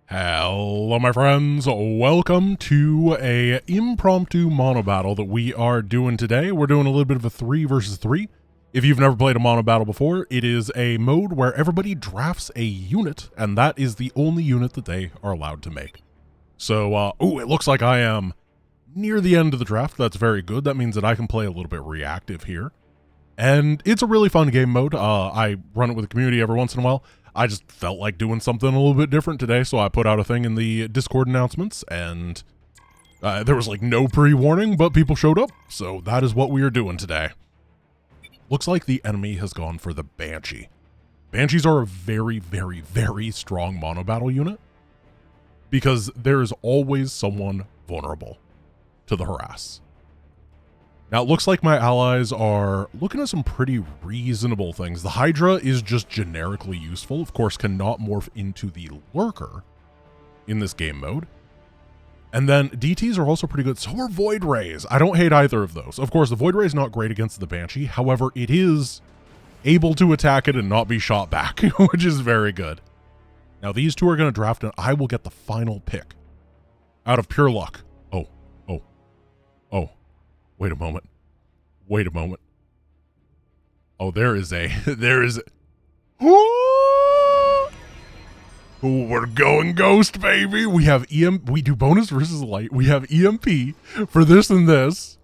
Hello my friends, welcome to a impromptu monobattle that we are doing today. We're doing a little bit of a 3 versus 3. If you've never played a monobattle before, it is a mode where everybody drafts a unit, and that is the only unit that they are allowed to make. So, it looks like I am near the end of the draft. That's very good. That means that I can play a little bit reactive here. And it's a really fun game mode. I run it with the community every once in a while. I just felt like doing something a little bit different today, so I put out a thing in the Discord announcements, and there was like no pre-warning, but people showed up, so that is what we are doing today. Looks like the enemy has gone for the Banshee. Banshees are a very, very, very strong monobattle unit, because there is always someone vulnerable to the harass. Now, it looks like my allies are looking at some pretty reasonable things. The Hydra is just generically useful. Of course, cannot morph into the Lurker in this game mode. And then DTs are also pretty good. So are Void Rays. I don't hate either of those. Of course, the Void Ray is not great against the Banshee. However, it is able to attack it and not be shot back, which is very good. Now, these two are going to draft, and I will get the final pick out of pure luck. Wait a moment. Oh, there is a... Ooh, we're going ghost, baby. We have we do bonus versus light. We have EMP for this and this.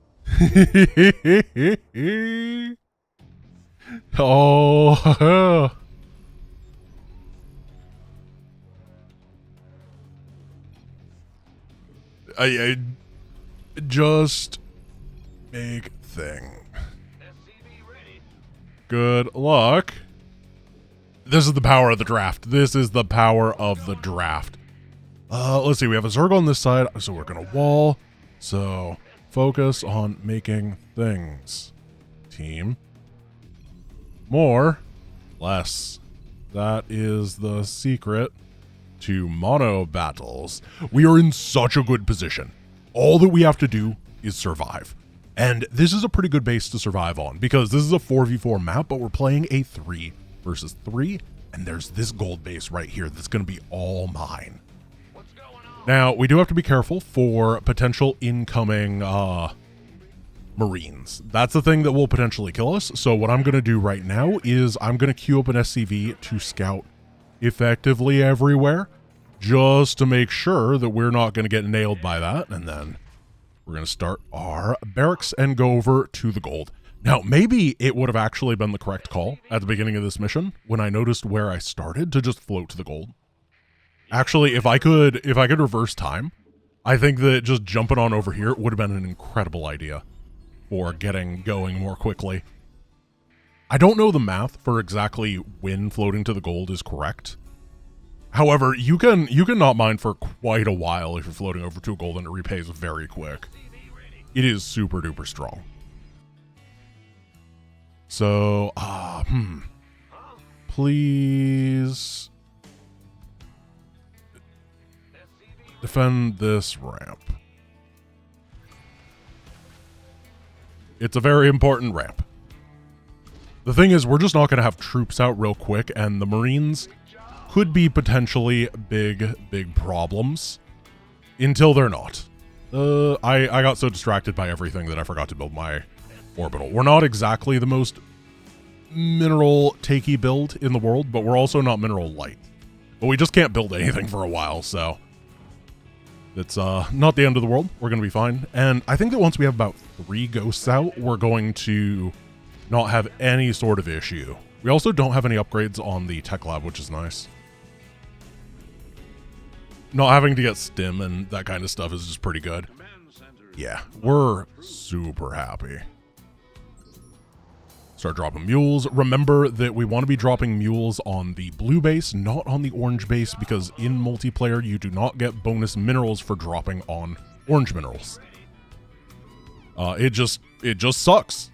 Oh. I just... big thing. Good luck. This is the power of the draft. Let's see, we have a Zerg on this side, so we're gonna wall. So, focus on making things. Team. More. Less. That is the secret to mono battles. We are in such a good position. All that we have to do is survive. And this is a pretty good base to survive on, because this is a 4v4 map, but we're playing a 3 versus 3, and there's this gold base right here that's going to be all mine. Now, we do have to be careful for potential incoming Marines. That's the thing that will potentially kill us, so what I'm going to do right now is I'm going to queue up an SCV to scout effectively everywhere, just to make sure that we're not going to get nailed by that, and then we're going to start our barracks and go over to the gold. Now, maybe it would have actually been the correct call at the beginning of this mission when I noticed where I started to just float to the gold. Actually, if I could reverse time, I think that just jumping on over here would have been an incredible idea for getting going more quickly. I don't know the math for exactly when floating to the gold is correct. However, you can not mine for quite a while if you're floating over to a gold, and it repays very quick. It is super duper strong. So, please defend this ramp. It's a very important ramp. The thing is, we're just not going to have troops out real quick, and the Marines could be potentially big problems until they're not. I got so distracted by everything that I forgot to build my orbital. We're not exactly the most mineral takey build in the world, but we're also not mineral light. But we just can't build anything for a while, so it's not the end of the world. We're going to be fine. And I think that once we have about 3 ghosts out, we're going to not have any sort of issue. We also don't have any upgrades on the tech lab, which is nice. Not having to get stim and that kind of stuff is just pretty good. Yeah, we're super happy. Start dropping mules. Remember that we want to be dropping mules on the blue base, not on the orange base, because in multiplayer you do not get bonus minerals for dropping on orange minerals. It just sucks.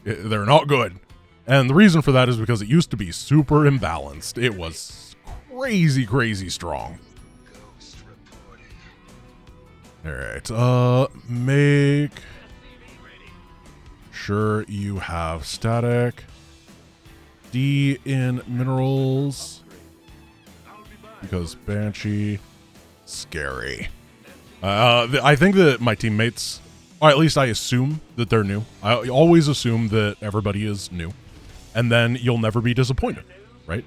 They're not good. And the reason for that is because it used to be super imbalanced. It was crazy strong. Alright, make sure you have static D in minerals, because Banshee scary. I think that my teammates, or at least I assume that they're new. I always assume that everybody is new. And then you'll never be disappointed, right?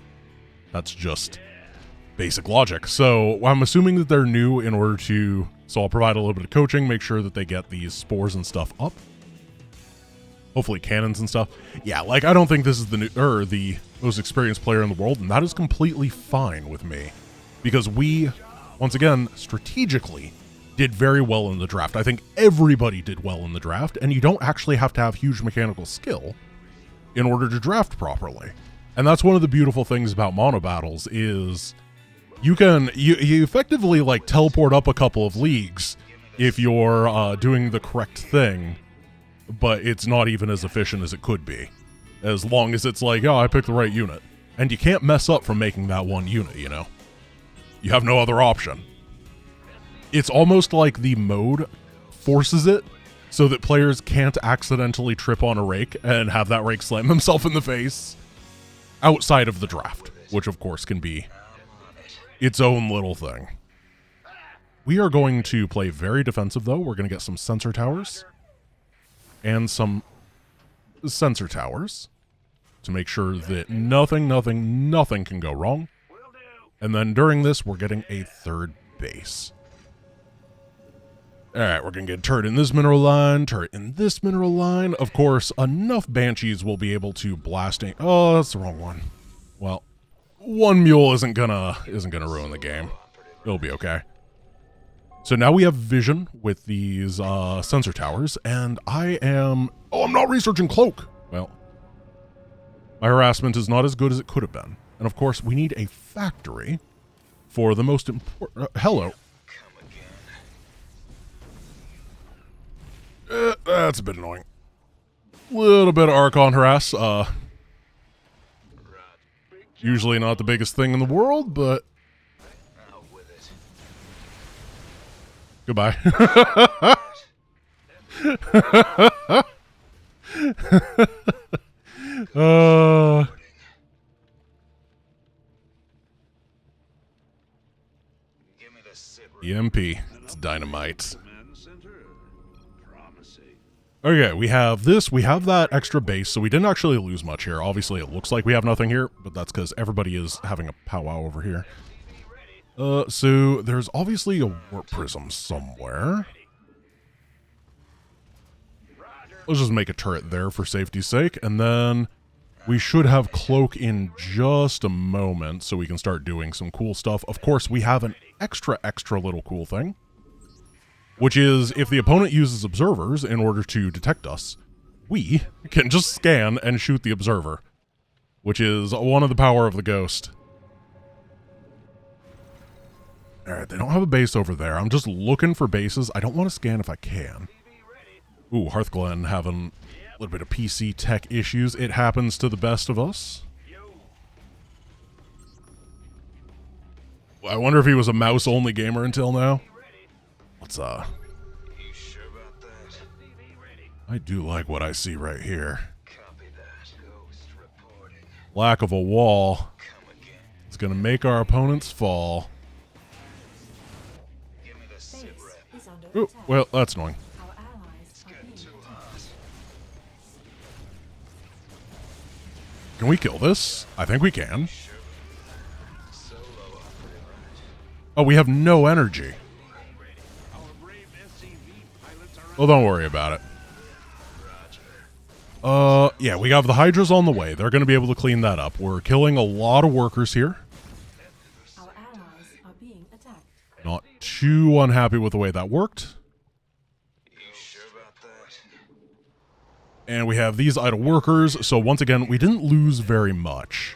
That's just basic logic. So I'm assuming that they're new in order to... So I'll provide a little bit of coaching, make sure that they get these spores and stuff up. Hopefully cannons and stuff. Yeah, like, I don't think this is the most experienced player in the world, and that is completely fine with me. Because we, once again, strategically did very well in the draft. I think everybody did well in the draft, and you don't actually have to have huge mechanical skill in order to draft properly. And that's one of the beautiful things about monobattles is you effectively like teleport up a couple of leagues if you're doing the correct thing, but it's not even as efficient as it could be, as long as it's like, oh, I picked the right unit. And you can't mess up from making that one unit, you know? You have no other option. It's almost like the mode forces it so that players can't accidentally trip on a rake and have that rake slam himself in the face outside of the draft, which of course can be its own little thing. We are going to play very defensive though. We're going to get some sensor towers and some sensor towers to make sure that nothing can go wrong. And then during this, we're getting a third base. Alright, we're going to get a turret in this mineral line, turret in this mineral line. Of course, enough banshees will be able to blast a... Oh, that's the wrong one. Well, one mule isn't gonna ruin the game. It'll be okay. So now we have vision with these sensor towers, and I am... Oh, I'm not researching cloak! Well, my harassment is not as good as it could have been. And of course, we need a factory for the most important... hello. That's a bit annoying. Little bit of Archon harass. Usually not the biggest thing in the world, but... Goodbye. EMP. It's dynamite. Okay, we have this, we have that extra base, so we didn't actually lose much here. Obviously, it looks like we have nothing here, but that's because everybody is having a powwow over here. So there's obviously a warp prism somewhere. Let's just make a turret there for safety's sake, and then we should have cloak in just a moment so we can start doing some cool stuff. Of course, we have an extra little cool thing, which is if the opponent uses observers in order to detect us, we can just scan and shoot the observer, which is one of the power of the ghost. Alright, they don't have a base over there. I'm just looking for bases. I don't want to scan if I can. Ooh, Hearthglen having a little bit of PC tech issues. It happens to the best of us. I wonder if he was a mouse-only gamer until now. Let's, I do like what I see right here. Lack of a wall is going to make our opponents fall. Ooh, well, that's annoying. Can we kill this? I think we can. Oh, we have no energy. Well, don't worry about it. Yeah, we have the Hydras on the way. They're going to be able to clean that up. We're killing a lot of workers here. Our allies are being attacked. Not too unhappy with the way that worked. And we have these idle workers, so once again, we didn't lose very much.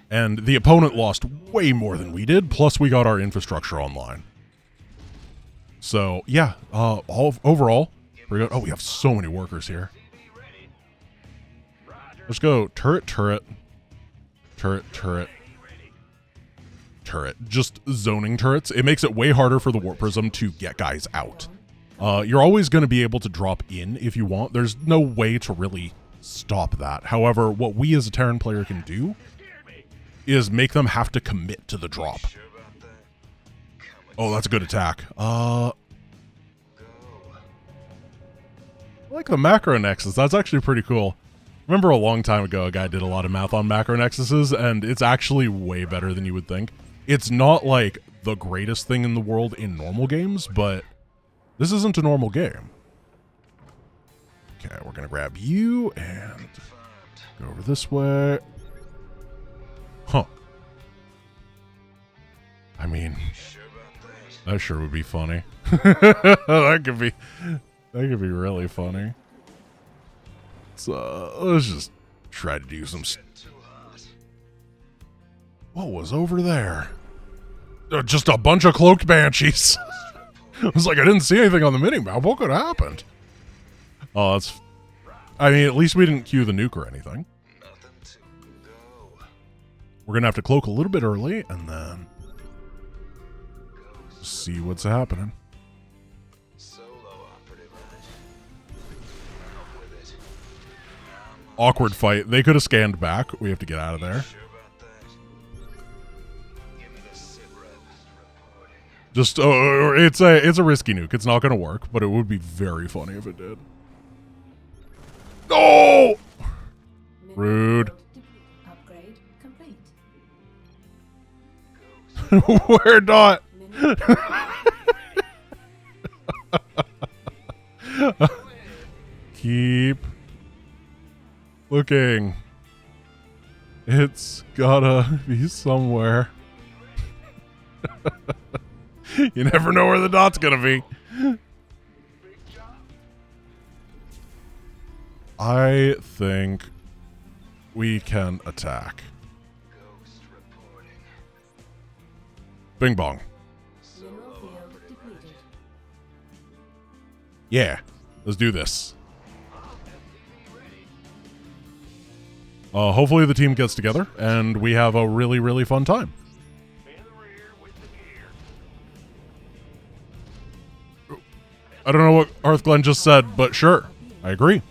And the opponent lost way more than we did, plus we got our infrastructure online. So, yeah, overall, pretty good. Oh, we have so many workers here. Let's go turret, turret, turret, turret, turret. Just zoning turrets. It makes it way harder for the warp prism to get guys out. You're always going to be able to drop in if you want. There's no way to really stop that. However, what we as a Terran player can do is make them have to commit to the drop. Oh, that's a good attack. I like the macro nexus. That's actually pretty cool. Remember a long time ago, a guy did a lot of math on macro nexuses, and it's actually way better than you would think. It's not like the greatest thing in the world in normal games, but this isn't a normal game. Okay, we're gonna grab you and go over this way. Huh. I mean, that sure would be funny. that could be really funny. So let's just try to do some. What was over there? Just a bunch of cloaked banshees. I was like, I didn't see anything on the minimap. What could have happened? Oh, that's. I mean, at least we didn't cue the nuke or anything. We're gonna have to cloak a little bit early and then see what's happening. Awkward fight. They could have scanned back. We have to get out of there. Just it's a risky nuke. It's not going to work, but it would be very funny if it did. No! Rude. Upgrade complete. We're not. Keep looking. It's gotta be somewhere. You never know where the dot's gonna be. I think we can attack. Bing bong. Mineral field depleted. Yeah, let's do this. Hopefully the team gets together and we have a really, really fun time. I don't know what Hearthglen just said, but sure, I agree.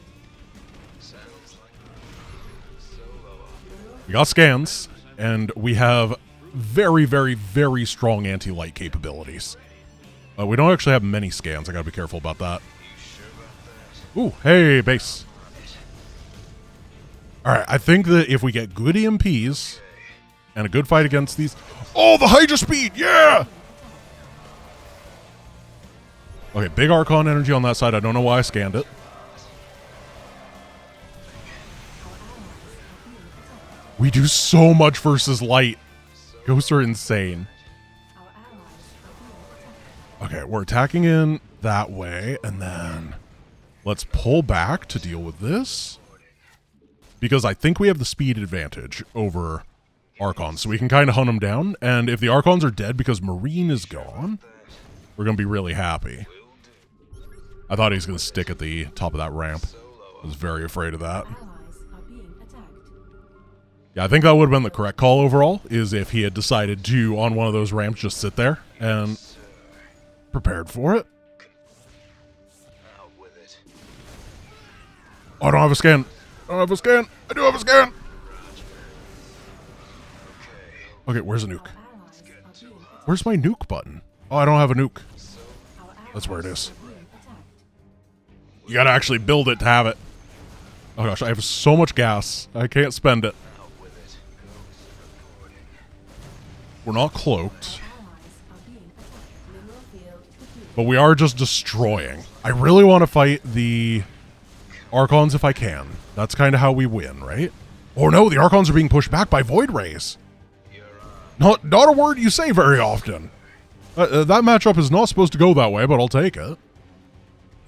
We got scans, and we have very, very, very strong anti-light capabilities. We don't actually have many scans. I gotta be careful about that. Ooh, hey, base. Alright, I think that if we get good EMPs and a good fight against these... Oh, the Hydra speed! Yeah! Okay, big Archon energy on that side. I don't know why I scanned it. We do so much versus light. Ghosts are insane. Okay, we're attacking in that way, and then let's pull back to deal with this. Because I think we have the speed advantage over Archons, so we can kind of hunt them down. And if the Archons are dead because Marine is gone, we're going to be really happy. I thought he was going to stick at the top of that ramp. I was very afraid of that. Yeah, I think that would have been the correct call overall, is if he had decided to, on one of those ramps, just sit there and prepared for it. Oh, I don't have a scan. I don't have a scan. I do have a scan. Okay, where's a nuke? Where's my nuke button? Oh, I don't have a nuke. That's where it is. You gotta actually build it to have it. Oh gosh, I have so much gas. I can't spend it. We're not cloaked. But we are just destroying. I really want to fight the Archons if I can. That's kind of how we win, right? Oh no, the Archons are being pushed back by Void Rays. Not a word you say very often. That matchup is not supposed to go that way, but I'll take it.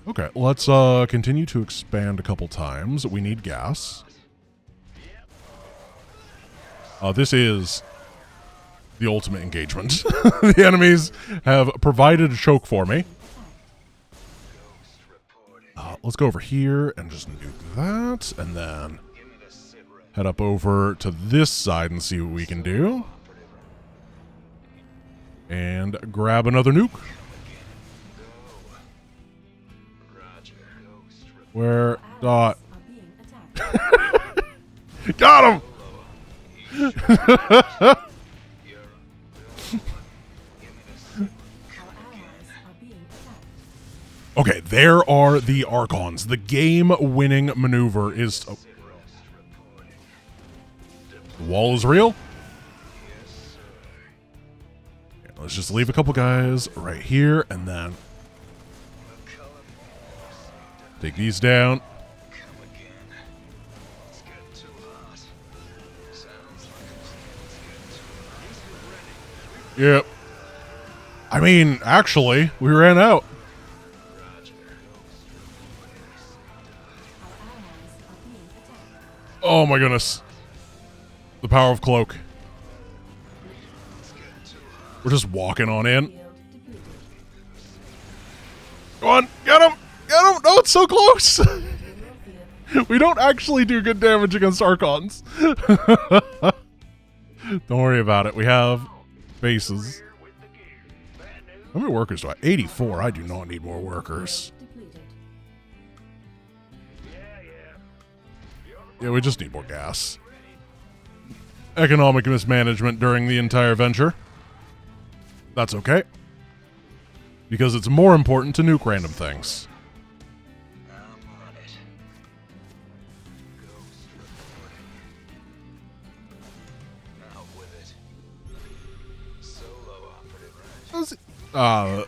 Okay, let's continue to expand a couple times. We need gas. This is the ultimate engagement. The enemies have provided a choke for me. Let's go over here and just nuke that, and then head up over to this side and see what we can do. And grab another nuke. Where dot? Got him! Okay, there are the Archons. The game-winning maneuver is... Oh. The wall is real. Yeah, let's just leave a couple guys right here, and then... take these down. Yep. I mean, actually, we ran out. Oh my goodness. The power of cloak. We're just walking on in. Go on, get him! Get him! No, it's so close! We don't actually do good damage against Archons. Don't worry about it. We have bases. How many workers do I have? 84. I do not need more workers. Yeah, we just need more gas. Economic mismanagement during the entire venture. That's okay. Because it's more important to nuke random things.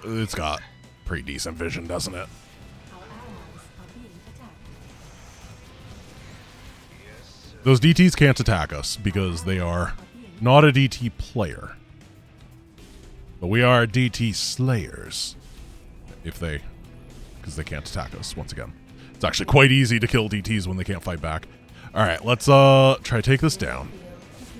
It's got pretty decent vision, doesn't it? Those DTs can't attack us because they are not a DT player. But we are DT slayers. Because they can't attack us, once again. It's actually quite easy to kill DTs when they can't fight back. Alright, let's try to take this down.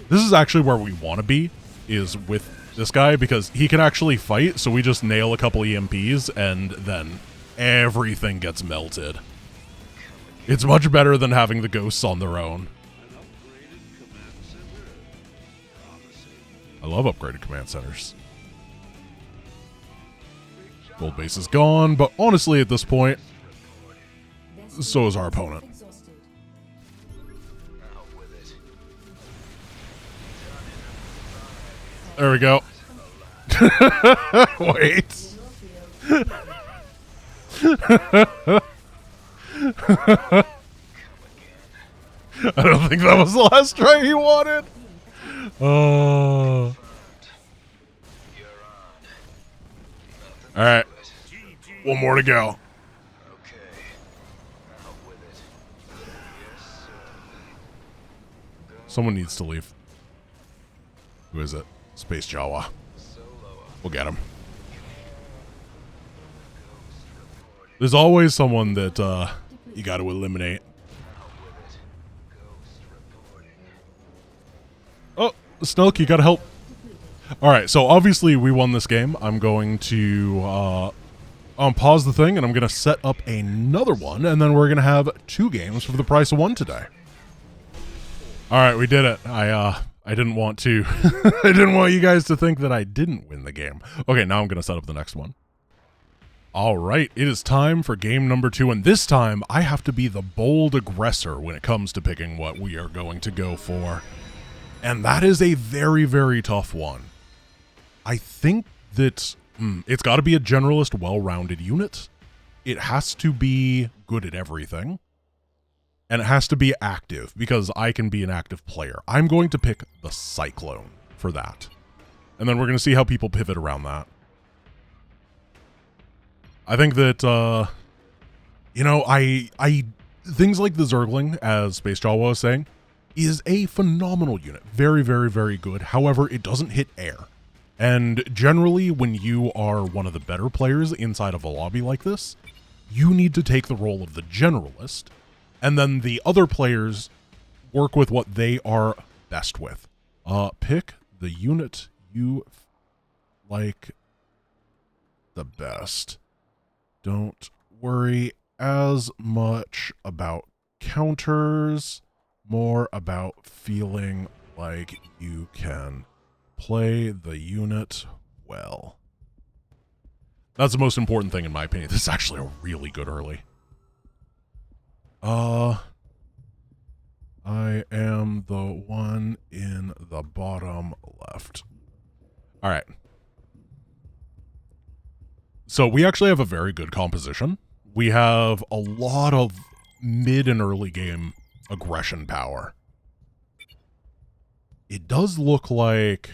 This is actually where we want to be, is with this guy, because he can actually fight, so we just nail a couple EMPs, and then everything gets melted. It's much better than having the ghosts on their own. I love upgraded command centers. Gold base is gone, but honestly at this point, so is our opponent. There we go. Wait. I don't think that was the last try he wanted. Oh. Alright. One more to go. Someone needs to leave. Who is it? Space Jawa. We'll get him. There's always someone that you got to eliminate. Oh, Snilk, you got to help. Alright, so obviously we won this game. I'm going to pause the thing, and I'm going to set up another one, and then we're going to have 2 games for the price of 1 today. Alright, we did it. I didn't want to. I didn't want you guys to think that I didn't win the game. Okay, now I'm going to set up the next one. Alright, it is time for game number 2, and this time I have to be the bold aggressor when it comes to picking what we are going to go for. And that is a very, very tough one. I think that it's got to be a generalist, well-rounded unit. It has to be good at everything. And it has to be active, because I can be an active player. I'm going to pick the Cyclone for that. And then we're going to see how people pivot around that. I think that, you know, things like the Zergling, as Space Jawa was saying, is a phenomenal unit. Very, very, very good. However, it doesn't hit air. And generally, when you are one of the better players inside of a lobby like this, you need to take the role of the generalist, and then the other players work with what they are best with. Pick the unit you like the best. Don't worry as much about counters, more about feeling like you can play the unit well. That's the most important thing in my opinion. This is actually a really good early. I am the one in the bottom left. All right. So we actually have a very good composition. We have a lot of mid and early game aggression power. It does look like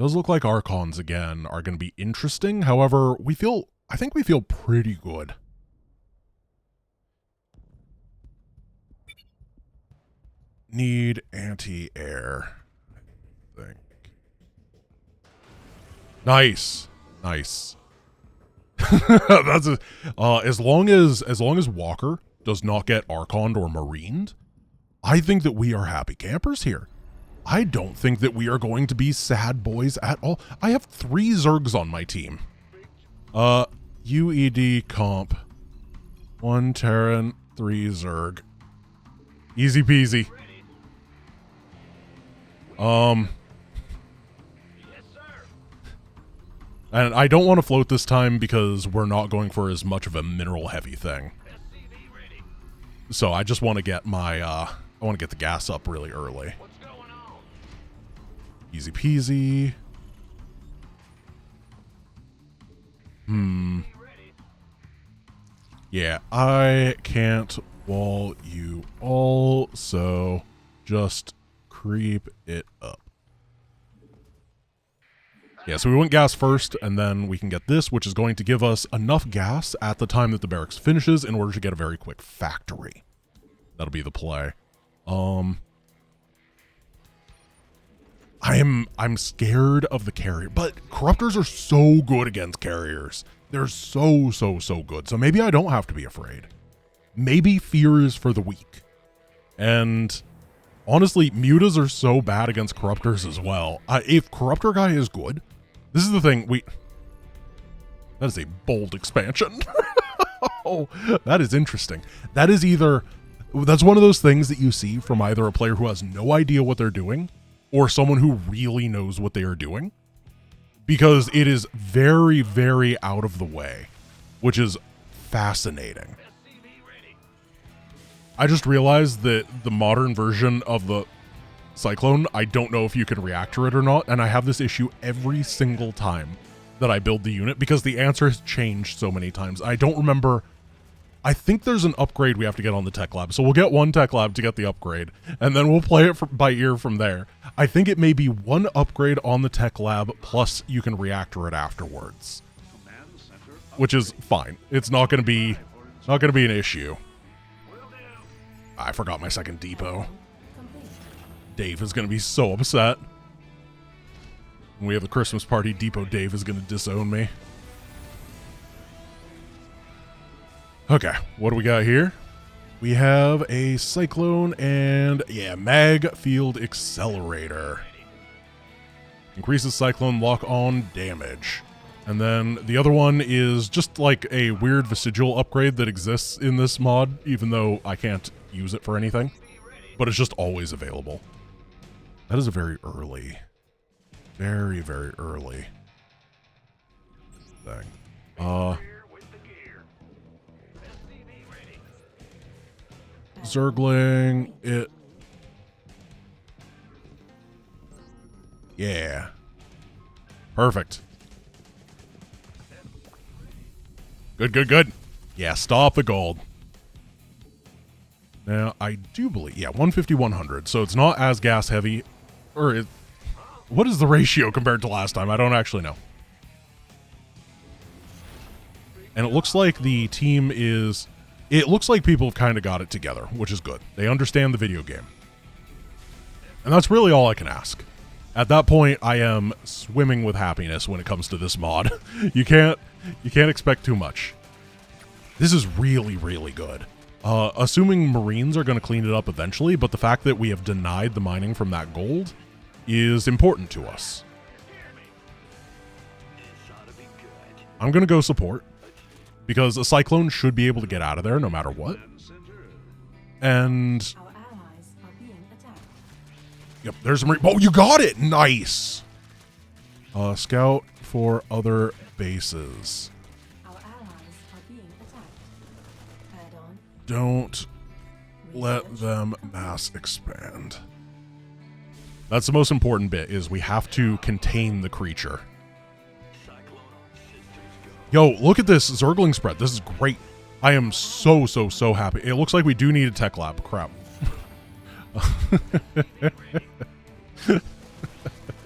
Archons again are going to be interesting. However, I think we feel pretty good. Need anti-air. I think. Nice. Nice. That's as long as Walker does not get Archoned or Marined, I think that we are happy campers here. I don't think that we are going to be sad boys at all. I have 3 Zergs on my team. UED comp. 1 Terran, 3 Zerg. Easy peasy. And I don't want to float this time because we're not going for as much of a mineral heavy thing. So I just want to get my, I want to get the gas up really early. Easy peasy. Yeah, I can't wall you all, so just creep it up. Yeah, so we went gas first, and then we can get this, which is going to give us enough gas at the time that the barracks finishes in order to get a very quick factory. That'll be the play. I'm scared of the carrier, but corruptors are so good against carriers. They're so good. So maybe I don't have to be afraid. Maybe fear is for the weak. And honestly, mutas are so bad against corruptors as well. If corruptor guy is good, this is the thing. That is a bold expansion. Oh, that is interesting. That's one of those things that you see from either a player who has no idea what they're doing or someone who really knows what they are doing, because it is very, very out of the way, which is fascinating. I just realized that the modern version of the Cyclone, I don't know if you can reactor it or not, and I have this issue every single time that I build the unit because the answer has changed so many times. I don't remember. I think there's an upgrade we have to get on the tech lab, so we'll get 1 tech lab to get the upgrade, and then we'll play it by ear from there. I think it may be 1 upgrade on the tech lab, plus you can reactor it afterwards, which is fine. It's not going to be an issue. I forgot my second depot. Dave is going to be so upset. When we have the Christmas party, Depot Dave is going to disown me. Okay, what do we got here? We have a Cyclone and, Mag Field Accelerator. Increases Cyclone lock-on damage. And then the other one is just like a weird vestigial upgrade that exists in this mod, even though I can't use it for anything. But it's just always available. That is a very early, very, very early thing. Zergling it. Yeah. Perfect. Good. Yeah, stop the gold. Now, I do believe, 150, 100. So it's not as gas heavy. What is the ratio compared to last time? I don't actually know. And it looks like the team is... It looks like people have kind of got it together, which is good. They understand the video game. And that's really all I can ask. At that point, I am swimming with happiness when it comes to this mod. You can't expect too much. This is really, really good. Assuming Marines are going to clean it up eventually, but the fact that we have denied the mining from that gold is important to us. I'm going to go support, because a Cyclone should be able to get out of there no matter what. And... Our allies are being attacked. Yep, there's a Marine. Oh, you got it! Nice! Scout for other bases. Our allies are being attacked. Add-on. Don't let them mass expand. That's the most important bit, is we have to contain the creature. Yo, look at this Zergling spread. This is great. I am so happy. It looks like we do need a tech lab. Crap. It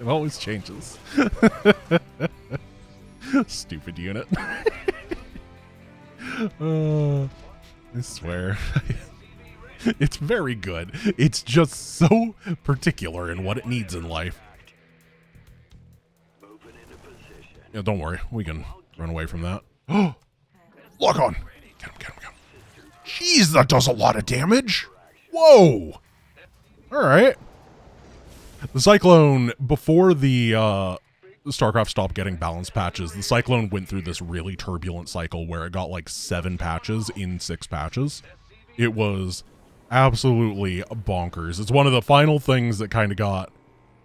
always changes. Stupid unit. I swear. It's very good. It's just so particular in what it needs in life. Yeah, don't worry. We can run away from that. Oh! Lock on! Get him, get him, get him. Jeez, that does a lot of damage! Whoa! Alright. The Cyclone, before the StarCraft stopped getting balance patches, the Cyclone went through this really turbulent cycle where it got like 7 patches in 6 patches. It was absolutely bonkers. It's one of the final things that kind of got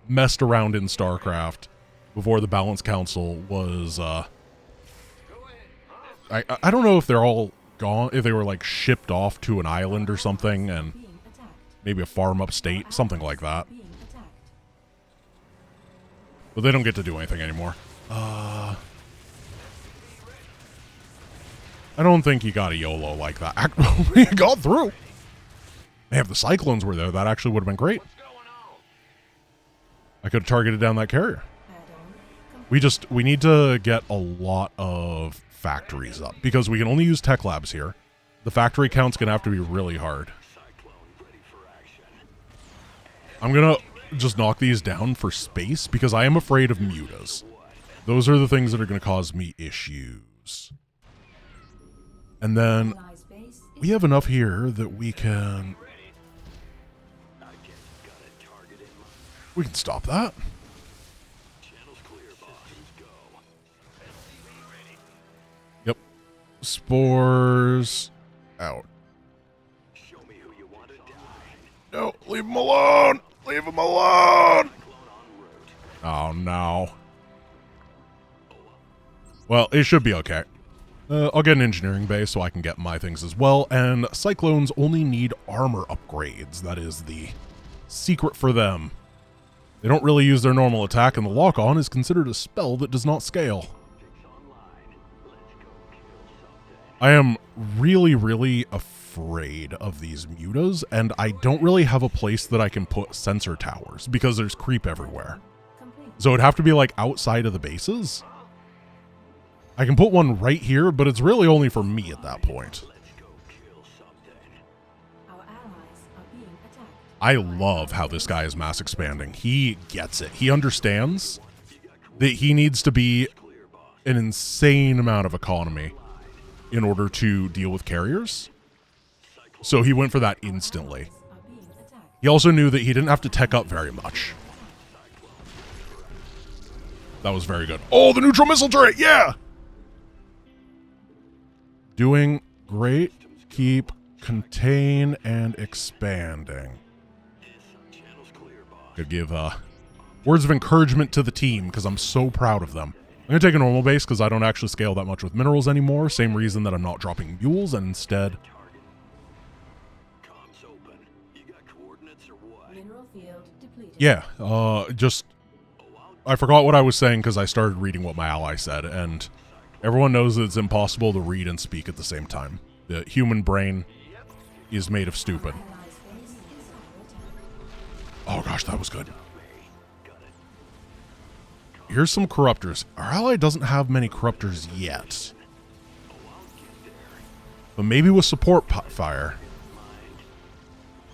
messed around in StarCraft before the Balance Council was, I don't know if they're all gone, if they were like shipped off to an island or something, and maybe a farm upstate, something like that. But they don't get to do anything anymore. I don't think you got a YOLO like that. We got through. Man, if the Cyclones were there, that actually would have been great. I could have targeted down that carrier. We need to get a lot of factories up, because we can only use tech labs here. The factory count's going to have to be really hard. I'm going to just knock these down for space, because I am afraid of mutas. Those are the things that are going to cause me issues. And then we have enough here that we can stop that. Yep. Spores out. No, leave him alone. Leave him alone. Oh no. Well, it should be okay. I'll get an engineering base so I can get my things as well, and Cyclones only need armor upgrades. That is the secret for them. They don't really use their normal attack, and the lock-on is considered a spell that does not scale. I am really afraid of these mutas, and I don't really have a place that I can put sensor towers, because there's creep everywhere. So it'd have to be like outside of the bases. I can put one right here, but it's really only for me at that point. I love how this guy is mass expanding. He gets it. He understands that he needs to be an insane amount of economy in order to deal with carriers. So he went for that instantly. He also knew that he didn't have to tech up very much. That was very good. Oh, the neutral missile turret! Yeah! Doing great. Keep, contain, and expanding. Could give words of encouragement to the team, because I'm so proud of them. I'm going to take a normal base because I don't actually scale that much with minerals anymore. Same reason that I'm not dropping mules, and instead... Yeah, I forgot what I was saying because I started reading what my ally said, and everyone knows that it's impossible to read and speak at the same time. The human brain is made of stupid. Oh gosh, that was good. Here's some corruptors. Our ally doesn't have many corruptors yet. But maybe with support fire.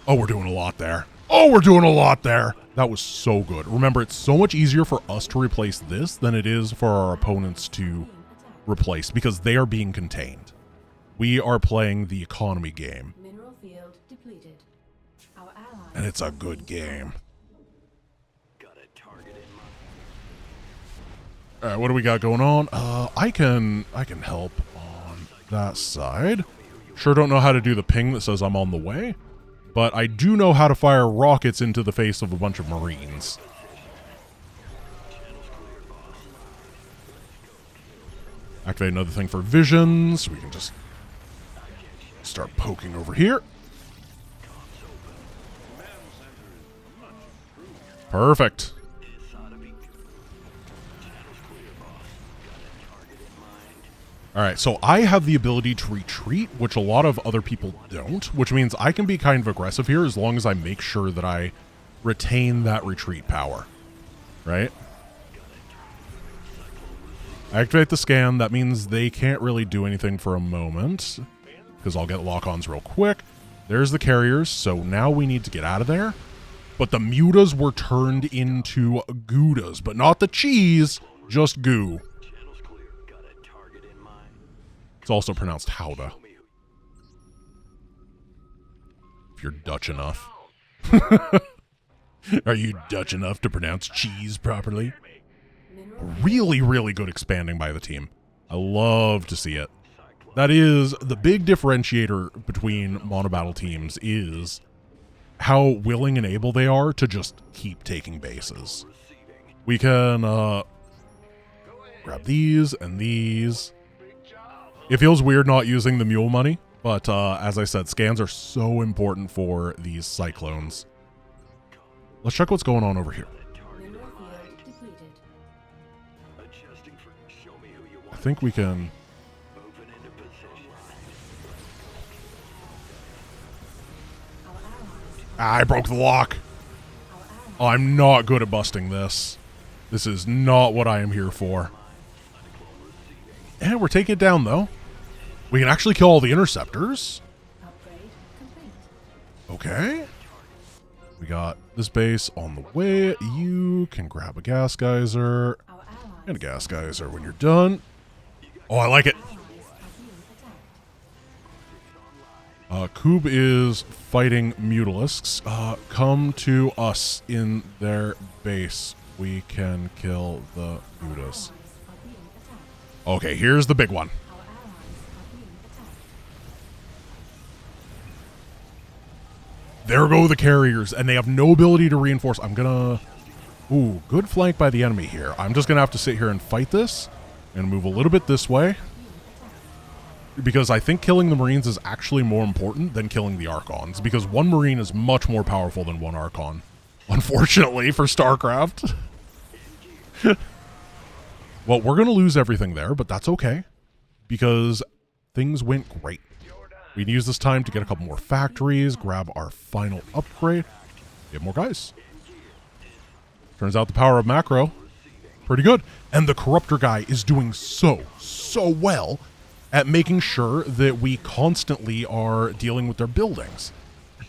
Oh, we're doing a lot there. Oh, we're doing a lot there. That was so good. Remember, it's so much easier for us to replace this than it is for our opponents to replace, because they are being contained. We are playing the economy game. And it's a good game. Alright, what do we got going on? I can help on that side. Sure don't know how to do the ping that says I'm on the way, but I do know how to fire rockets into the face of a bunch of Marines. Activate another thing for visions. We can just start poking over here. Perfect. All right, so I have the ability to retreat, which a lot of other people don't, which means I can be kind of aggressive here as long as I make sure that I retain that retreat power, right? Activate the scan. That means they can't really do anything for a moment because I'll get lock-ons real quick. There's the carriers, so now we need to get out of there. But the mutas were turned into goudas, but not the cheese, just goo. It's also pronounced howda. If you're Dutch enough. Are you Dutch enough to pronounce cheese properly? Really, really good expanding by the team. I love to see it. That is the big differentiator between Monobattle teams is how willing and able they are to just keep taking bases. We can grab these and these. It feels weird not using the mule money, but as I said, scans are so important for these cyclones. Let's check what's going on over here. I think we can... I broke the lock. Oh, I'm not good at busting this. This is not what I am here for. And we're taking it down, though. We can actually kill all the interceptors. Okay. We got this base on the way. You can grab a gas geyser. And a gas geyser when you're done. Oh, I like it. Koob is fighting mutalisks. Come to us in their base. We can kill the mutas. Okay, here's the big one. There go the carriers, and they have no ability to reinforce. I'm gonna... Ooh, good flank by the enemy here. I'm just gonna have to sit here and fight this, and move a little bit this way. Because I think killing the Marines is actually more important than killing the Archons, because one Marine is much more powerful than one Archon. Unfortunately for StarCraft. Well, we're going to lose everything there, but that's okay, because things went great. We can use this time to get a couple more factories, grab our final upgrade, get more guys. Turns out the power of macro, pretty good. And the Corruptor guy is doing so well at making sure that we constantly are dealing with their buildings.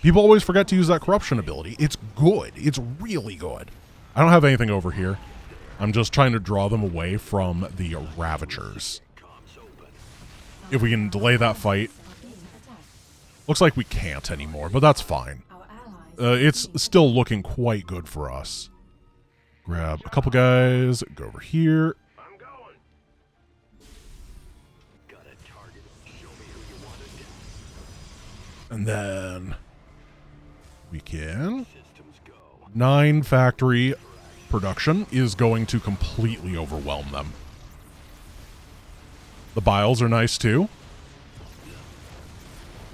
People always forget to use that corruption ability. It's good. It's really good. I don't have anything over here. I'm just trying to draw them away from the Ravagers. If we can delay that fight. Looks like we can't anymore, but that's fine. It's still looking quite good for us. Grab a couple guys, go over here. And then we can... 9 factory production is going to completely overwhelm them. The Biles are nice too.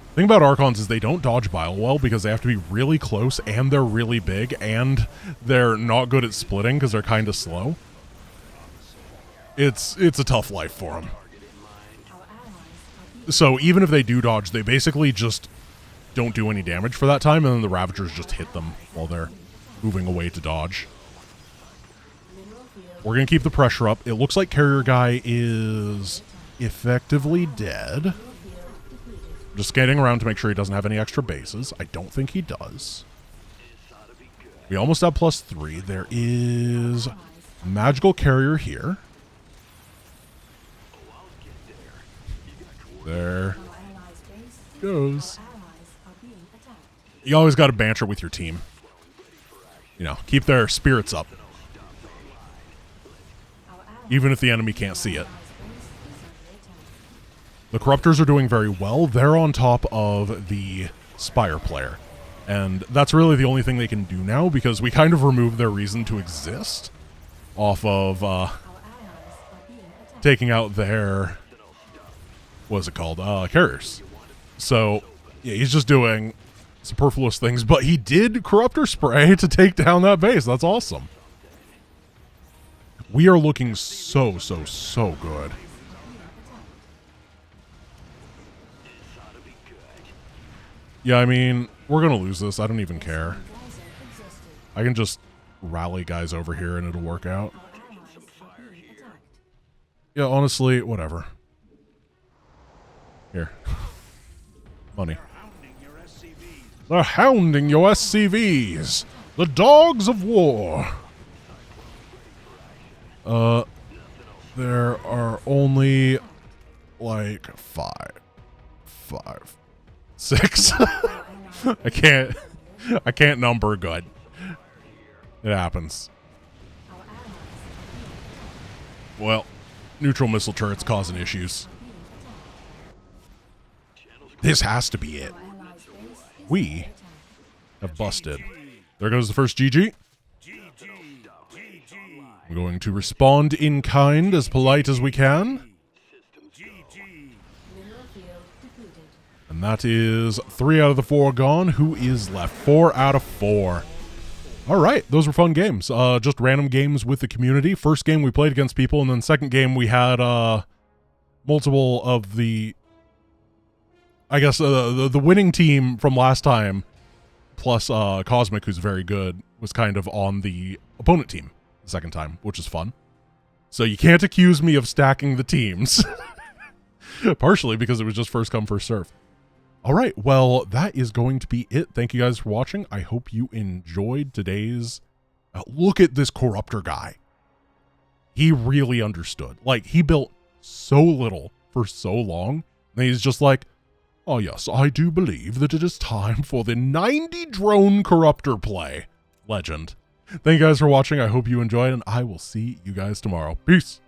The thing about Archons is they don't dodge Bile well because they have to be really close and they're really big and they're not good at splitting because they're kind of slow. It's a tough life for them. So even if they do dodge, they basically just don't do any damage for that time, and then the Ravagers just hit them while they're moving away to dodge. We're going to keep the pressure up. It looks like Carrier Guy is effectively dead. Just scanning around to make sure he doesn't have any extra bases. I don't think he does. We almost have +3. There is Magical Carrier here. There goes. You always got to banter with your team. You know, keep their spirits up. Even if the enemy can't see it. The Corruptors are doing very well. They're on top of the Spire player. And that's really the only thing they can do now because we kind of removed their reason to exist off of taking out their, what is it called, carriers. So, yeah, he's just doing superfluous things, but he did Corruptor Spray to take down that base. That's awesome. We are looking so good. Yeah, I mean, we're gonna lose this. I don't even care. Geyser exhausted. I can just rally guys over here and it'll work out. Our allies are being attacked. Yeah, honestly, whatever. Here. Money. They're hounding your SCVs. The dogs of war. There are only like five, six. I can't number good. It happens. Our allies are being attacked. Well, neutral missile turrets causing issues. Being attacked. This has to be it. Our allies' base is We under attack. have busted. There goes the first GG. I'm going to respond in kind, as polite as we can. Mineral field depleted. And that is 3 out of the 4 gone. Who is left? 4 out of 4. All right, those were fun games. Just random games with the community. First game we played against people, and then second game we had multiple of the, I guess, the winning team from last time, plus Cosmic, who's very good, was kind of on the opponent team the second time, which is fun. So you can't accuse me of stacking the teams. Partially because it was just first come, first serve. All right, well, that is going to be it. Thank you guys for watching. I hope you enjoyed today's... look at this Corruptor guy. He really understood. Like, he built so little for so long, and he's just like, oh yes, I do believe that it is time for the 90 drone Corruptor play. Legend. Thank you guys for watching. I hope you enjoyed, and I will see you guys tomorrow. Peace.